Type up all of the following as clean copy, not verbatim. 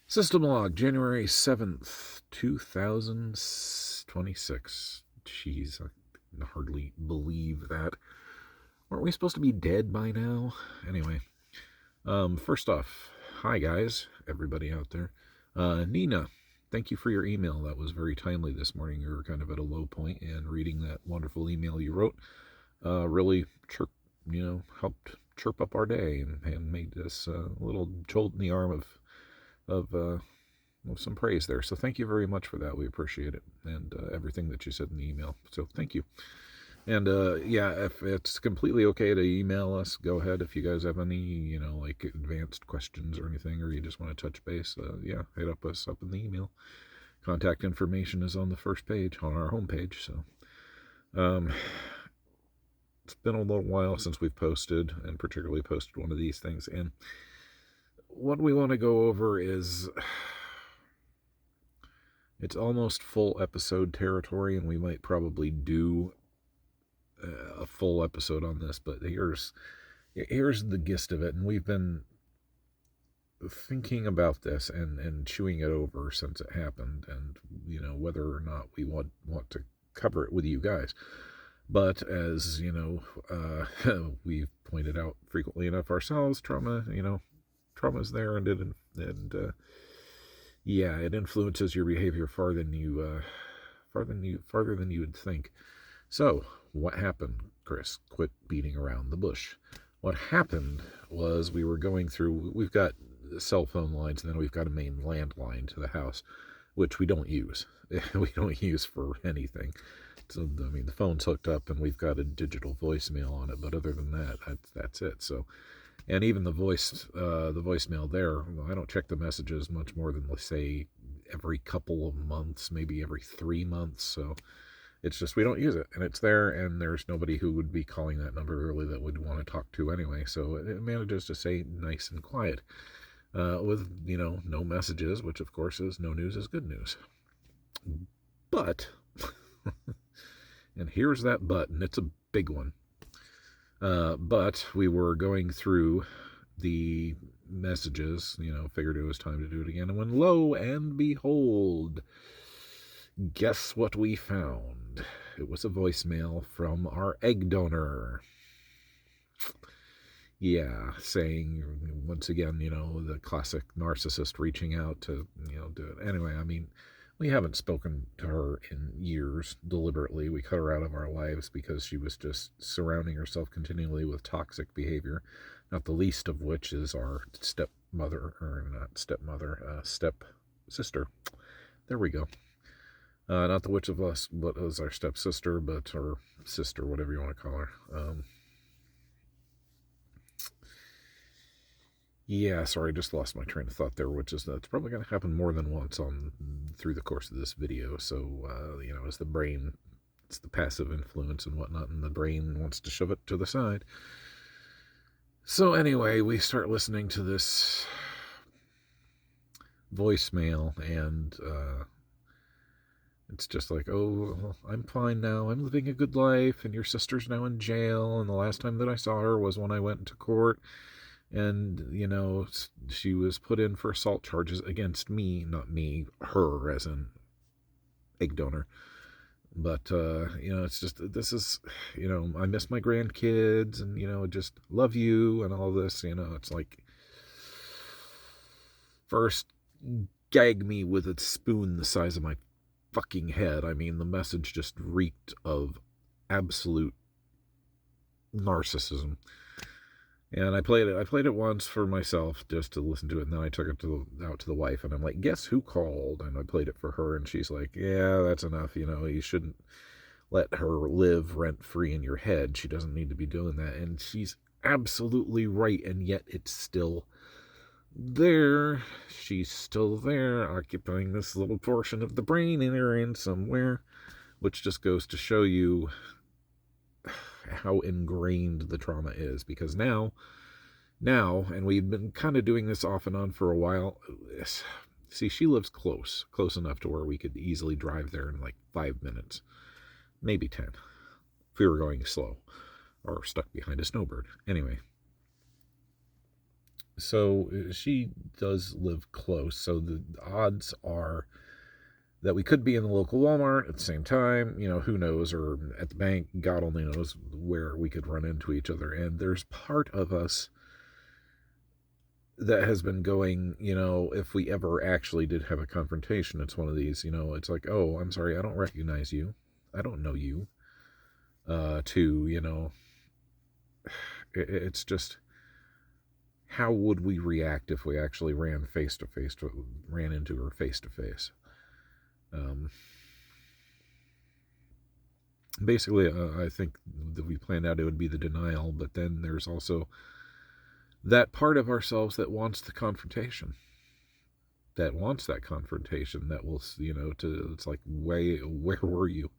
System log, January 7th, 2026. Jeez, I can hardly believe that. Weren't we supposed to be dead by now? Anyway, first off, hi guys, everybody out there. Nina, thank you for your email. That was very timely this morning. You were kind of at a low point, and reading that wonderful email you wrote really helped chirp up our day and made us a little jolt in the arm of some praise there. So thank you very much for that. We appreciate it and everything that you said in the email. So thank you. And yeah, if it's completely okay to email us, go ahead. If you guys have any, like advanced questions or anything, or you just want to touch base, yeah, hit us up in the email. Contact information is on the first page on our homepage. So it's been a little while since we've posted, and particularly posted one of these things. And what we want to go over is it's almost full episode territory, and we might probably do a full episode on this, but here's the gist of it. And we've been thinking about this and chewing it over since it happened, and whether or not we want to cover it with you guys. But as we've pointed out frequently enough ourselves, trauma's there, and it influences your behavior farther than you would think. So, what happened, Chris? Quit beating around the bush. What happened was we've got cell phone lines, and then we've got a main landline to the house, which we don't use. We don't use for anything. So, I mean, the phone's hooked up, and we've got a digital voicemail on it, but other than that, that's it. So, and even the voicemail there, I don't check the messages much more than, let's say, every couple of months, maybe every 3 months. So it's just we don't use it, and it's there, and there's nobody who would be calling that number really that would want to talk to anyway. So it manages to stay nice and quiet with no messages, which of course is no news is good news. But and here's that but, and it's a big one. But we were going through the messages, figured it was time to do it again. And when lo and behold, guess what we found? It was a voicemail from our egg donor. Yeah, saying, once again, the classic narcissist reaching out to, do it. Anyway, I mean, we haven't spoken to her in years deliberately. We cut her out of our lives because she was just surrounding herself continually with toxic behavior, not the least of which is our step sister. There we go. Not the which of us, but as our stepsister, but her sister, whatever you want to call her. Yeah, sorry, I just lost my train of thought there, which is that's probably going to happen more than once through the course of this video. So, as the brain, it's the passive influence and whatnot, and the brain wants to shove it to the side. So anyway, we start listening to this voicemail, and it's just like, oh, I'm fine now. I'm living a good life, and your sister's now in jail, and the last time that I saw her was when I went to court. And, she was put in for assault charges against me, not me, her as an egg donor. But, it's just, this is, I miss my grandkids and, just love you and all this, it's like, first, gag me with a spoon the size of my fucking head. I mean, the message just reeked of absolute narcissism. And I played it once for myself just to listen to it, and then I took it out to the wife, and I'm like, guess who called? And I played it for her, and she's like, yeah, that's enough, you shouldn't let her live rent-free in your head. She doesn't need to be doing that. And she's absolutely right, and yet it's still there. She's still there, occupying this little portion of the brain in her in somewhere, which just goes to show you how ingrained the trauma is, because now, and we've been kind of doing this off and on for a while. See, she lives close enough to where we could easily drive there in like 5 minutes, maybe 10, if we were going slow or stuck behind a snowbird. Anyway, So she does live close, so the odds are that we could be in the local Walmart at the same time, who knows, or at the bank, God only knows where we could run into each other. And there's part of us that has been going, if we ever actually did have a confrontation, it's one of these, it's like, oh, I'm sorry, I don't recognize you. I don't know you. It's just, how would we react if we actually ran face to face, ran into her face to face? Basically, I think that we planned out it would be the denial, but then there's also that part of ourselves that wants the confrontation, that will, it's like, where were you?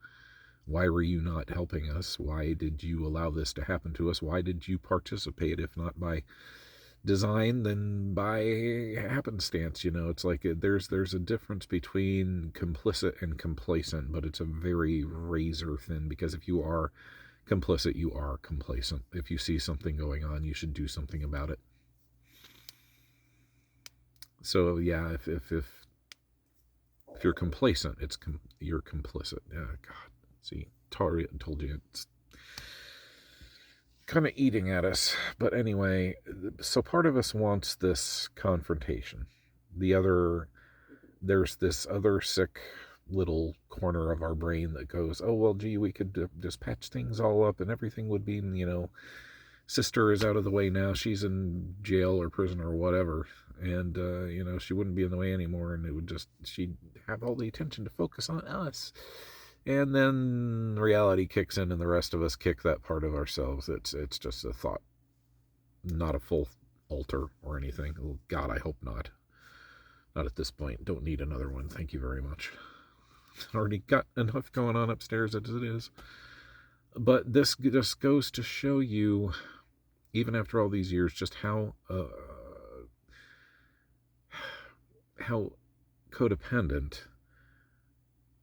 Why were you not helping us? Why did you allow this to happen to us? Why did you participate, if not by design, then by happenstance? It's like there's a difference between complicit and complacent, but it's a very razor thin, because if you are complicit, you are complacent. If you see something going on, you should do something about it. So yeah, if you're complacent, you're complicit. Yeah, God. See, Tari told you, it's kind of eating at us. But anyway, so part of us wants this confrontation. There's this other sick little corner of our brain that goes, oh, well, gee, we could just patch things all up and everything would be, sister is out of the way now. She's in jail or prison or whatever. And, she wouldn't be in the way anymore. And she'd have all the attention to focus on us. And then reality kicks in and the rest of us kick that part of ourselves. It's just a thought, not a full alter or anything. Oh, God, I hope not. Not at this point. Don't need another one. Thank you very much. Already got enough going on upstairs as it is. But this just goes to show you, even after all these years, just how codependent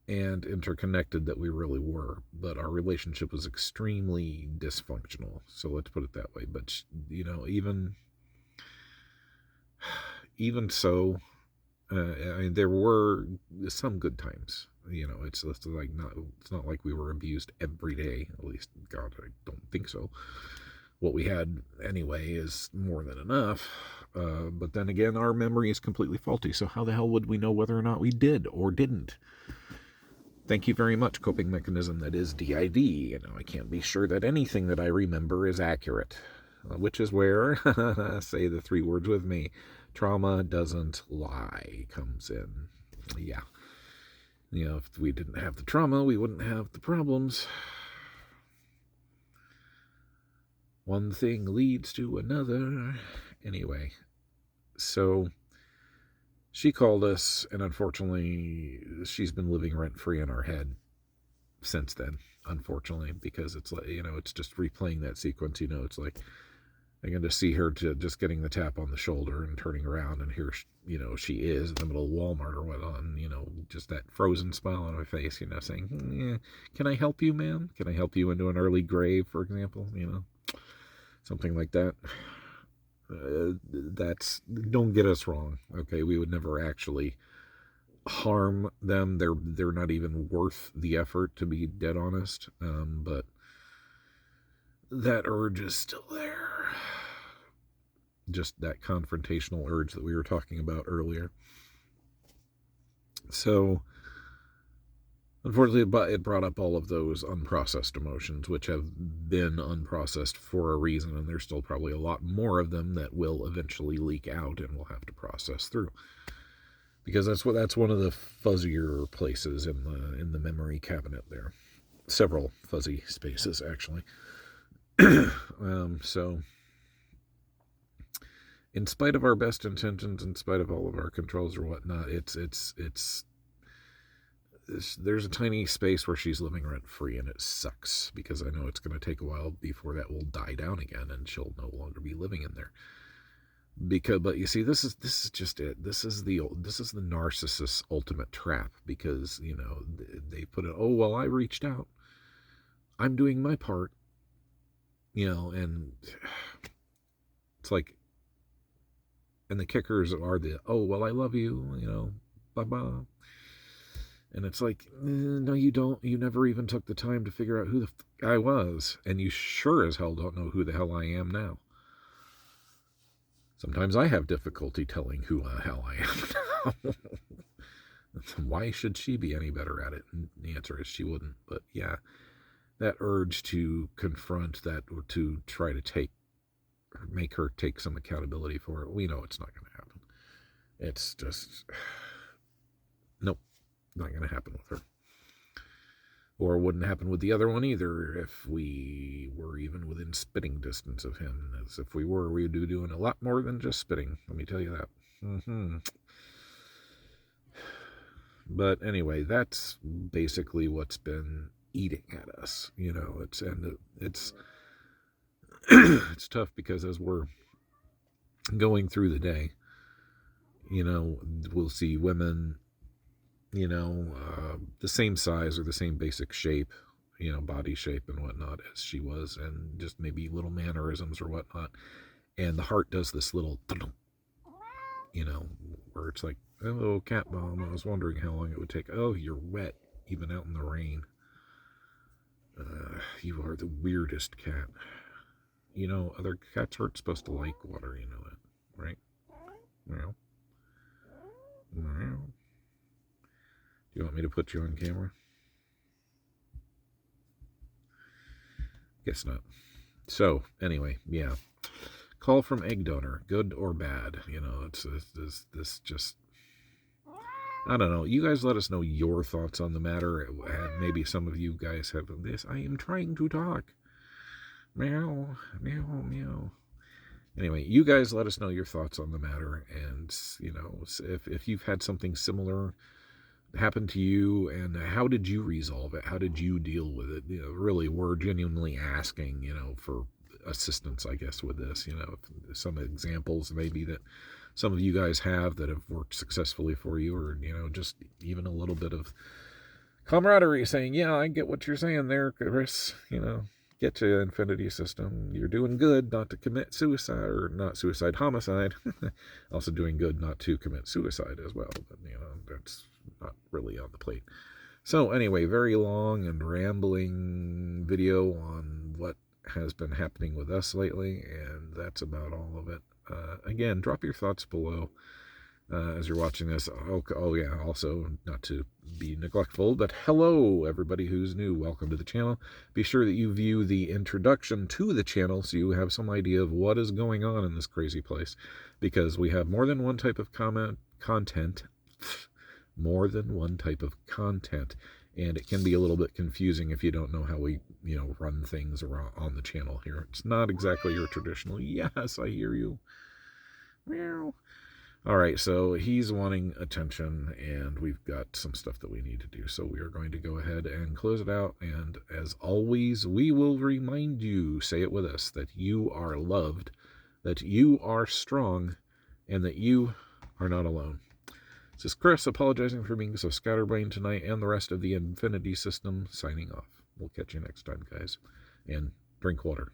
and interconnected that we really were. But our relationship was extremely dysfunctional. So let's put it that way. But, even so, there were some good times. It's not like we were abused every day. At least, God, I don't think so. What we had anyway is more than enough. But then again, our memory is completely faulty. So how the hell would we know whether or not we did or didn't? Thank you very much, coping mechanism that is DID. I can't be sure that anything that I remember is accurate. Which is where, say the 3 words with me, trauma doesn't lie comes in. Yeah. If we didn't have the trauma, we wouldn't have the problems. One thing leads to another. Anyway, so she called us, and unfortunately, she's been living rent-free in our head since then, unfortunately, because it's like, it's just replaying that sequence. It's like, I can just see her just getting the tap on the shoulder and turning around, and here, she is in the middle of Walmart or whatnot, just that frozen smile on my face, saying, can I help you, ma'am? Can I help you into an early grave, for example? Something like that. Don't get us wrong, okay? We would never actually harm them. They're not even worth the effort, to be dead honest. But that urge is still there. Just that confrontational urge that we were talking about earlier. So, unfortunately, it brought up all of those unprocessed emotions, which have been unprocessed for a reason, and there's still probably a lot more of them that will eventually leak out and we'll have to process through. Because that's one of the fuzzier places in the memory cabinet there. Several fuzzy spaces, actually. So, in spite of our best intentions, in spite of all of our controls or whatnot, there's a tiny space where she's living rent-free, and it sucks, because I know it's going to take a while before that will die down again, and she'll no longer be living in there. But you see, this is just it. This is the narcissist's ultimate trap, because they put it. Oh well, I reached out. I'm doing my part. And it's like, And the kickers are oh, well, I love you, bye-bye. And it's like, no, you don't. You never even took the time to figure out who the I was. And you sure as hell don't know who the hell I am now. Sometimes I have difficulty telling who the hell I am now. Why should she be any better at it? And the answer is she wouldn't. But yeah, that urge to confront that, or to try to make her take some accountability for it, we know it's not going to happen. It's just, nope, not going to happen with her. Or wouldn't happen with the other one either if we were even within spitting distance of him. As if we were, we would be doing a lot more than just spitting. Let me tell you that. But anyway, that's basically what's been eating at us. It's it's tough because as we're going through the day, we'll see women, the same size or the same basic shape, body shape and whatnot as she was, and just maybe little mannerisms or whatnot. And the heart does this little, where it's like, oh, cat mom, I was wondering how long it would take. Oh, you're wet, even out in the rain. You are the weirdest cat. Other cats aren't supposed to like water, you know that, right? Meow. Meow. Do you want me to put you on camera? Guess not. So, anyway, yeah. Call from egg donor, good or bad? It's this just, I don't know. You guys let us know your thoughts on the matter. And maybe some of you guys have this. I am trying to talk. Meow, meow, meow. Anyway, you guys let us know your thoughts on the matter. And, if you've had something similar happen to you, and how did you resolve it? How did you deal with it? Really, we're genuinely asking, for assistance, I guess, with this. Some examples maybe that some of you guys have that have worked successfully for you, or, just even a little bit of camaraderie saying, yeah, I get what you're saying there, Chris. Get to Infinity System. You're doing good not to commit suicide, or not suicide, homicide. Also doing good not to commit suicide as well. But, that's not really on the plate. So anyway, very long and rambling video on what has been happening with us lately, and that's about all of it. Again, drop your thoughts below as you're watching this. Oh yeah, also, not to be neglectful, but hello everybody who's new. Welcome to the channel. Be sure that you view the introduction to the channel so you have some idea of what is going on in this crazy place, because we have more than one type of content, and it can be a little bit confusing if you don't know how we run things around on the channel here. It's not exactly your traditional, yes, I hear you, meow. All right, so he's wanting attention, and we've got some stuff that we need to do. So we are going to go ahead and close it out. And as always, we will remind you, say it with us, that you are loved, that you are strong, and that you are not alone. This is Chris, apologizing for being so scatterbrained tonight, and the rest of the Infinity System, signing off. We'll catch you next time, guys. And drink water.